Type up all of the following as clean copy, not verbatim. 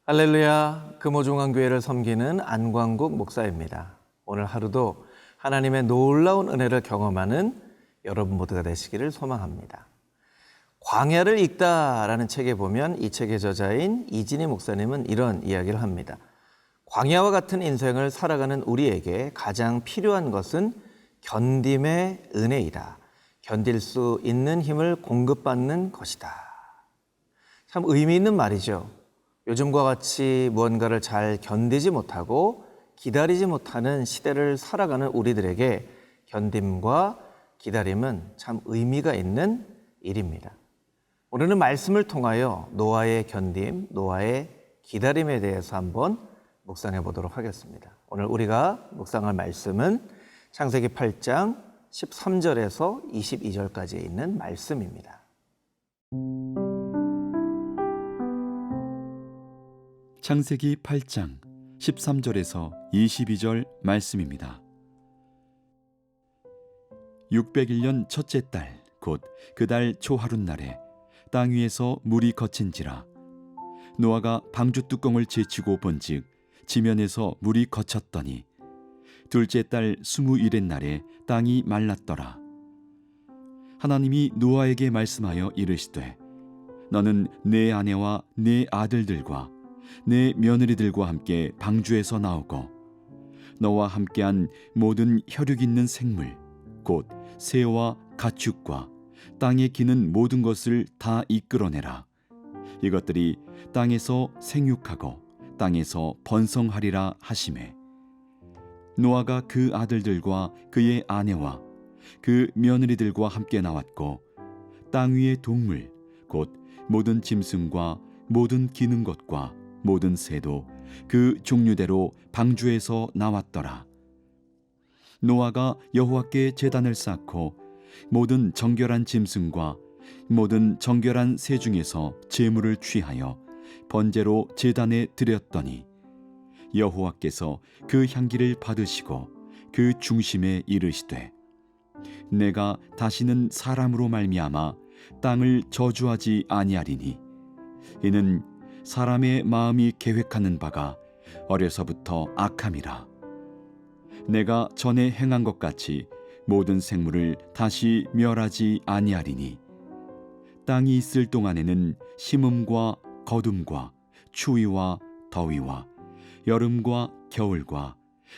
할렐루야, 금호중앙교회를 섬기는 안광국 목사입니다. 오늘 하루도 하나님의 놀라운 은혜를 경험하는 여러분 모두가 되시기를 소망합니다. 광야를 읽다라는 책에 보면 이 책의 저자인 이진희 목사님은 이런 이야기를 합니다. 광야와 같은 인생을 살아가는 우리에게 가장 필요한 것은 견딤의 은혜이다. 견딜 수 있는 힘을 공급받는 것이다. 참 의미 있는 말이죠. 요즘과 같이 무언가를 잘 견디지 못하고 기다리지 못하는 시대를 살아가는 우리들에게 견딤과 기다림은 참 의미가 있는 일입니다. 오늘은 말씀을 통하여 노아의 견딤, 노아의 기다림에 대해서 한번 묵상해 보도록 하겠습니다. 오늘 우리가 묵상할 말씀은 창세기 8장 13절에서 22절까지 있는 말씀입니다. 창세기 8장 13절에서 22절 말씀입니다. 601년 첫째 달 곧 그 달 초하룻날에 땅 위에서 물이 거친지라. 노아가 방주 뚜껑을 제치고 본즉 지면에서 물이 거쳤더니 둘째 달 21의 날에 땅이 말랐더라. 하나님이 노아에게 말씀하여 이르시되 너는 내 아내와 내 아들들과 내 며느리들과 함께 방주에서 나오고 너와 함께한 모든 혈육 있는 생물 곧 새와 가축과 땅에 기는 모든 것을 다 이끌어내라. 이것들이 땅에서 생육하고 땅에서 번성하리라 하시매 노아가 그 아들들과 그의 아내와 그 며느리들과 함께 나왔고 땅 위의 동물 곧 모든 짐승과 모든 기는 것과 모든 새도 그 종류대로 방주에서 나왔더라. 노아가 여호와께 제단을 쌓고 모든 정결한 짐승과 모든 정결한 새 중에서 제물을 취하여 번제로 제단에 드렸더니 여호와께서 그 향기를 받으시고 그 중심에 이르시되 내가 다시는 사람으로 말미암아 땅을 저주하지 아니하리니 이는 사람의 마음이 계획하는 바가 어려서부터 악함이라. 내가 전에 행한 것 같이 모든 생물을 다시 멸하지 아니하리니 땅이 있을 동안에는 심음과 거둠과 추위와 더위와 여름과 겨울과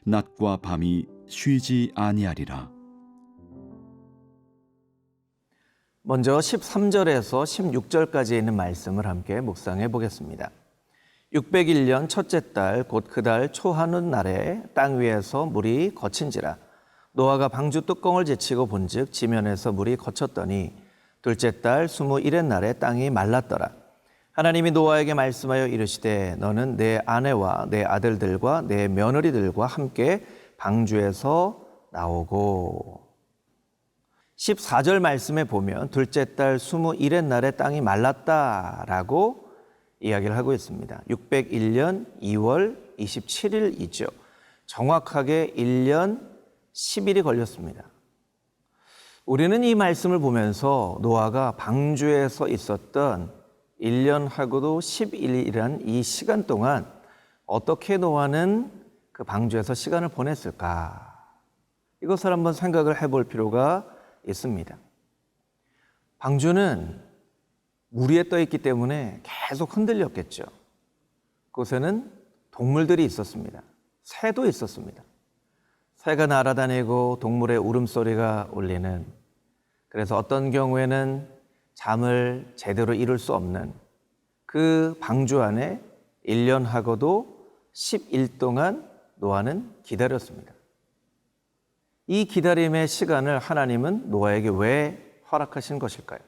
낮과 밤이 쉬지 아니하리라. 먼저 13절에서 16절까지 있는 말씀을 함께 묵상해 보겠습니다. 601년 첫째 달 곧 그 달 초하룻 날에 땅 위에서 물이 거친지라. 노아가 방주 뚜껑을 제치고 본즉 지면에서 물이 거쳤더니 둘째 달 21의 날에 땅이 말랐더라. 하나님이 노아에게 말씀하여 이르시되 너는 내 아내와 내 아들들과 내 며느리들과 함께 방주에서 나오고. 14절 말씀에 보면 둘째 달 21의 날에 땅이 말랐다라고 이야기를 하고 있습니다. 601년 2월 27일이죠. 정확하게 1년 10일이 걸렸습니다. 우리는 이 말씀을 보면서 노아가 방주에서 있었던 1년하고도 10일이란 이 시간 동안 어떻게 노아는 그 방주에서 시간을 보냈을까? 이것을 한번 생각을 해볼 필요가 있습니다. 방주는 물 위에 떠 있기 때문에 계속 흔들렸겠죠. 그곳에는 동물들이 있었습니다. 새도 있었습니다. 새가 날아다니고 동물의 울음소리가 울리는, 그래서 어떤 경우에는 잠을 제대로 이룰 수 없는 그 방주 안에 1년하고도 10일 동안 노아는 기다렸습니다. 이 기다림의 시간을 하나님은 노아에게 왜 허락하신 것일까요?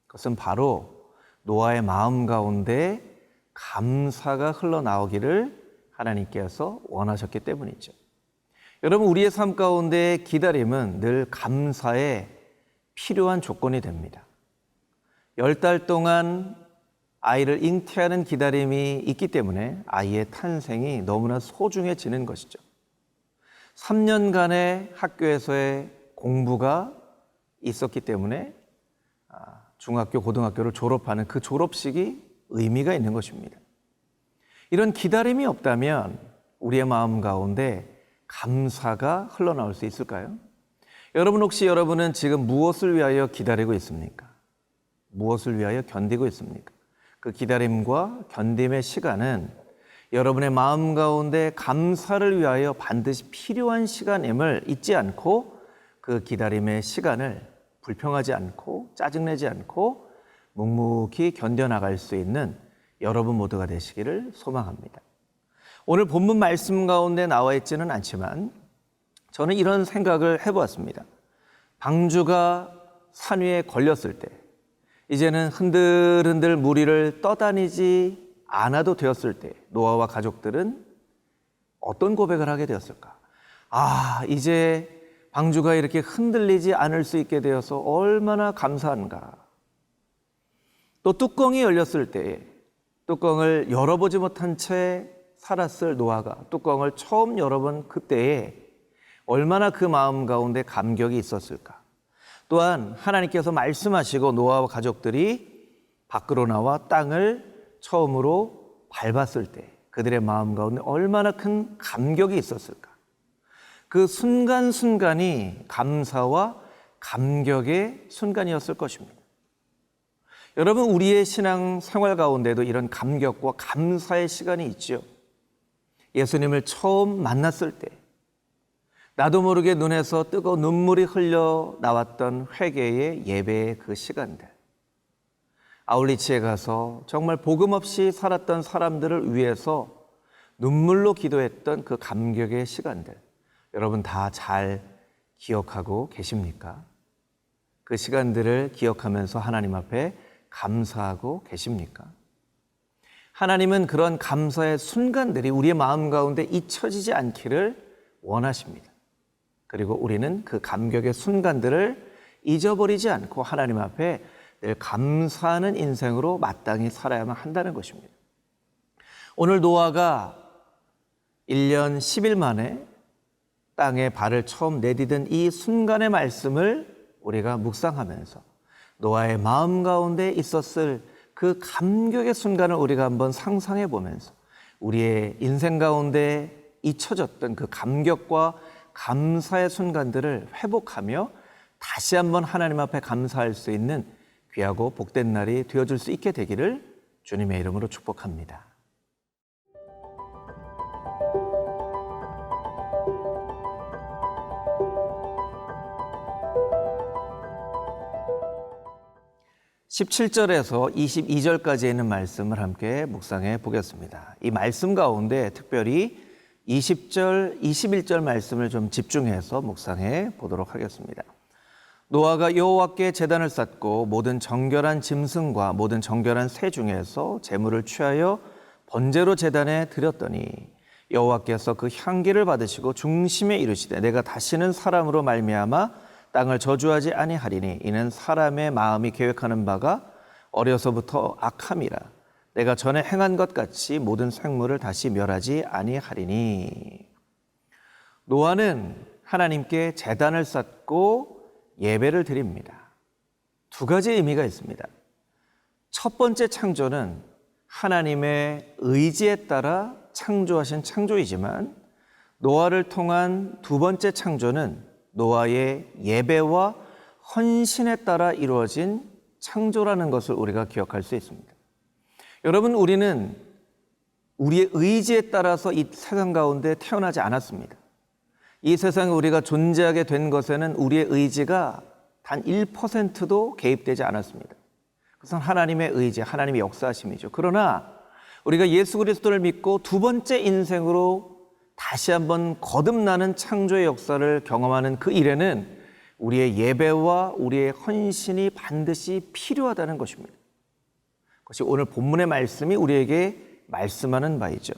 그것은 바로 노아의 마음 가운데 감사가 흘러나오기를 하나님께서 원하셨기 때문이죠. 여러분, 우리의 삶 가운데 기다림은 늘 감사에 필요한 조건이 됩니다. 10달 동안 아이를 잉태하는 기다림이 있기 때문에 아이의 탄생이 너무나 소중해지는 것이죠. 3년간의 학교에서의 공부가 있었기 때문에 중학교, 고등학교를 졸업하는 그 졸업식이 의미가 있는 것입니다. 이런 기다림이 없다면 우리의 마음 가운데 감사가 흘러나올 수 있을까요? 여러분, 혹시 여러분은 지금 무엇을 위하여 기다리고 있습니까? 무엇을 위하여 견디고 있습니까? 그 기다림과 견딤의 시간은 여러분의 마음 가운데 감사를 위하여 반드시 필요한 시간임을 잊지 않고 그 기다림의 시간을 불평하지 않고 짜증내지 않고 묵묵히 견뎌나갈 수 있는 여러분 모두가 되시기를 소망합니다. 오늘 본문 말씀 가운데 나와 있지는 않지만 저는 이런 생각을 해보았습니다. 방주가 산 위에 걸렸을 때 이제는 흔들흔들 무리를 떠다니지 않아도 되었을 때 노아와 가족들은 어떤 고백을 하게 되었을까? 이제 방주가 이렇게 흔들리지 않을 수 있게 되어서 얼마나 감사한가. 또 뚜껑이 열렸을 때에 뚜껑을 열어보지 못한 채 살았을 노아가 뚜껑을 처음 열어본 그때에 얼마나 그 마음 가운데 감격이 있었을까. 또한 하나님께서 말씀하시고 노아와 가족들이 밖으로 나와 땅을 처음으로 밟았을 때 그들의 마음 가운데 얼마나 큰 감격이 있었을까. 그 순간순간이 감사와 감격의 순간이었을 것입니다. 여러분, 우리의 신앙 생활 가운데도 이런 감격과 감사의 시간이 있죠. 예수님을 처음 만났을 때 나도 모르게 눈에서 뜨거운 눈물이 흘러 나왔던 회개의 예배의 그 시간들, 아울리치에 가서 정말 복음 없이 살았던 사람들을 위해서 눈물로 기도했던 그 감격의 시간들, 여러분 다 잘 기억하고 계십니까? 그 시간들을 기억하면서 하나님 앞에 감사하고 계십니까? 하나님은 그런 감사의 순간들이 우리의 마음 가운데 잊혀지지 않기를 원하십니다. 그리고 우리는 그 감격의 순간들을 잊어버리지 않고 하나님 앞에 늘 감사하는 인생으로 마땅히 살아야만 한다는 것입니다. 오늘 노아가 1년 10일 만에 땅에 발을 처음 내디딘 이 순간의 말씀을 우리가 묵상하면서 노아의 마음 가운데 있었을 그 감격의 순간을 우리가 한번 상상해 보면서 우리의 인생 가운데 잊혀졌던 그 감격과 감사의 순간들을 회복하며 다시 한번 하나님 앞에 감사할 수 있는 귀하고 복된 날이 되어줄 수 있게 되기를 주님의 이름으로 축복합니다. (17절에서) (22절까지) 있는 말씀을 함께 묵상해 보겠습니다. 이 말씀 가운데 특별히 20절, 21절 말씀을 좀 집중해서 묵상해 보도록 하겠습니다. 노아가 여호와께 제단을 쌓고 모든 정결한 짐승과 모든 정결한 새 중에서 제물을 취하여 번제로 제단에 드렸더니 여호와께서 그 향기를 받으시고 중심에 이르시되 내가 다시는 사람으로 말미암아 땅을 저주하지 아니하리니 이는 사람의 마음이 계획하는 바가 어려서부터 악함이라. 내가 전에 행한 것 같이 모든 생물을 다시 멸하지 아니하리니. 노아는 하나님께 제단을 쌓고 예배를 드립니다. 두 가지 의미가 있습니다. 첫 번째 창조는 하나님의 의지에 따라 창조하신 창조이지만 노아를 통한 두 번째 창조는 노아의 예배와 헌신에 따라 이루어진 창조라는 것을 우리가 기억할 수 있습니다. 여러분, 우리는 우리의 의지에 따라서 이 세상 가운데 태어나지 않았습니다. 이 세상에 우리가 존재하게 된 것에는 우리의 의지가 단 1%도 개입되지 않았습니다. 그것은 하나님의 의지, 하나님의 역사하심이죠. 그러나 우리가 예수 그리스도를 믿고 두 번째 인생으로 다시 한번 거듭나는 창조의 역사를 경험하는 그 일에는 우리의 예배와 우리의 헌신이 반드시 필요하다는 것입니다. 그것이 오늘 본문의 말씀이 우리에게 말씀하는 바이죠.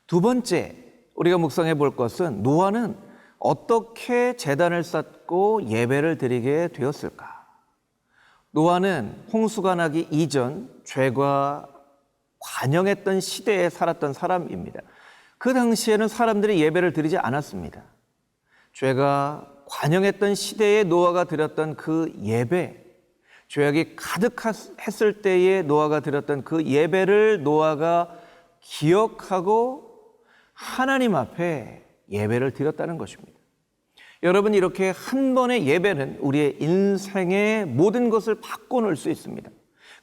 두 번째, 우리가 묵상해 볼 것은 노아는 어떻게 제단을 쌓고 예배를 드리게 되었을까? 노아는 홍수가 나기 이전 죄가 관영했던 시대에 살았던 사람입니다. 그 당시에는 사람들이 예배를 드리지 않았습니다. 죄가 관영했던 시대에 노아가 드렸던 그 예배, 죄악이 가득했을 때에 노아가 드렸던 그 예배를 노아가 기억하고 하나님 앞에 예배를 드렸다는 것입니다. 여러분, 이렇게 한 번의 예배는 우리의 인생의 모든 것을 바꿔놓을 수 있습니다.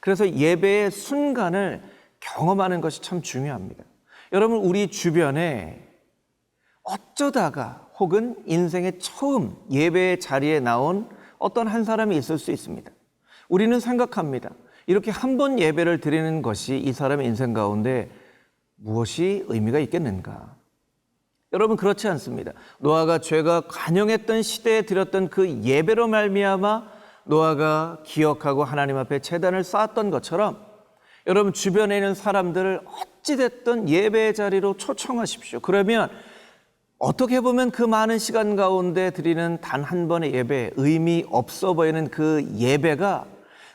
그래서 예배의 순간을 경험하는 것이 참 중요합니다. 여러분, 우리 주변에 어쩌다가 혹은 인생의 처음 예배의 자리에 나온 어떤 한 사람이 있을 수 있습니다. 우리는 생각합니다. 이렇게 한 번 예배를 드리는 것이 이 사람의 인생 가운데 무엇이 의미가 있겠는가? 여러분, 그렇지 않습니다. 노아가 죄가 관영했던 시대에 드렸던 그 예배로 말미암아 노아가 기억하고 하나님 앞에 제단을 쌓았던 것처럼 여러분, 주변에 있는 사람들을 어찌됐든 예배의 자리로 초청하십시오. 그러면 어떻게 보면 그 많은 시간 가운데 드리는 단 한 번의 예배, 의미 없어 보이는 그 예배가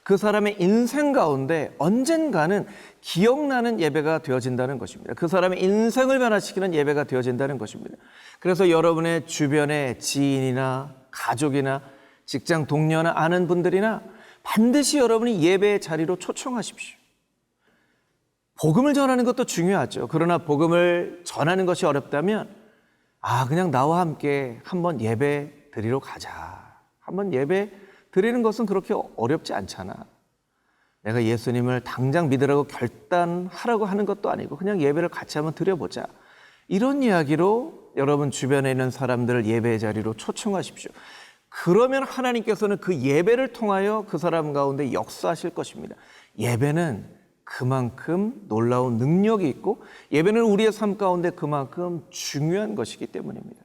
그 사람의 인생 가운데 언젠가는 기억나는 예배가 되어진다는 것입니다. 그 사람의 인생을 변화시키는 예배가 되어진다는 것입니다. 그래서 여러분의 주변의 지인이나 가족이나 직장 동료나 아는 분들이나 반드시 여러분이 예배의 자리로 초청하십시오. 복음을 전하는 것도 중요하죠. 그러나 복음을 전하는 것이 어렵다면 그냥 나와 함께 한번 예배 드리러 가자. 한번 예배 드리는 것은 그렇게 어렵지 않잖아. 내가 예수님을 당장 믿으라고 결단하라고 하는 것도 아니고 그냥 예배를 같이 한번 드려보자. 이런 이야기로 여러분 주변에 있는 사람들을 예배의 자리로 초청하십시오. 그러면 하나님께서는 그 예배를 통하여 그 사람 가운데 역사하실 것입니다. 예배는 그만큼 놀라운 능력이 있고 예배는 우리의 삶 가운데 그만큼 중요한 것이기 때문입니다.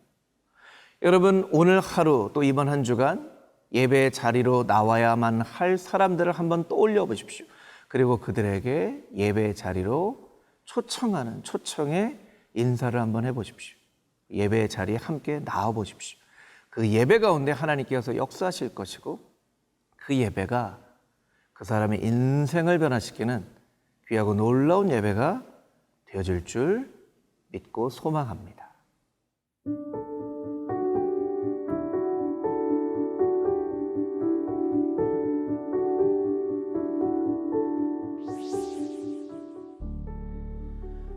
여러분, 오늘 하루 또 이번 한 주간 예배의 자리로 나와야만 할 사람들을 한번 떠올려 보십시오. 그리고 그들에게 예배의 자리로 초청하는 초청의 인사를 한번 해보십시오. 예배의 자리에 함께 나와 보십시오. 그 예배 가운데 하나님께서 역사하실 것이고 그 예배가 그 사람의 인생을 변화시키는 귀하고 놀라운 예배가 되어질 줄 믿고 소망합니다.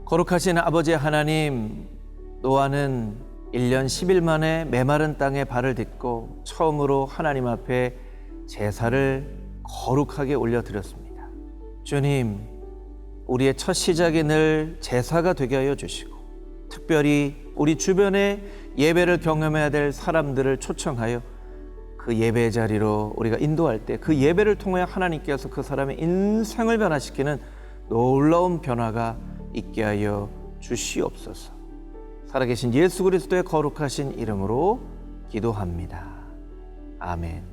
거룩하신 아버지 하나님, 노아는 1년 10일 만에 메마른 땅에 발을 딛고 처음으로 하나님 앞에 제사를 거룩하게 올려드렸습니다. 주님, 우리의 첫 시작이 늘 제사가 되게 하여 주시고 특별히 우리 주변에 예배를 경험해야 될 사람들을 초청하여 그 예배 자리로 우리가 인도할 때 그 예배를 통해 하나님께서 그 사람의 인생을 변화시키는 놀라운 변화가 있게 하여 주시옵소서. 살아계신 예수 그리스도의 거룩하신 이름으로 기도합니다. 아멘.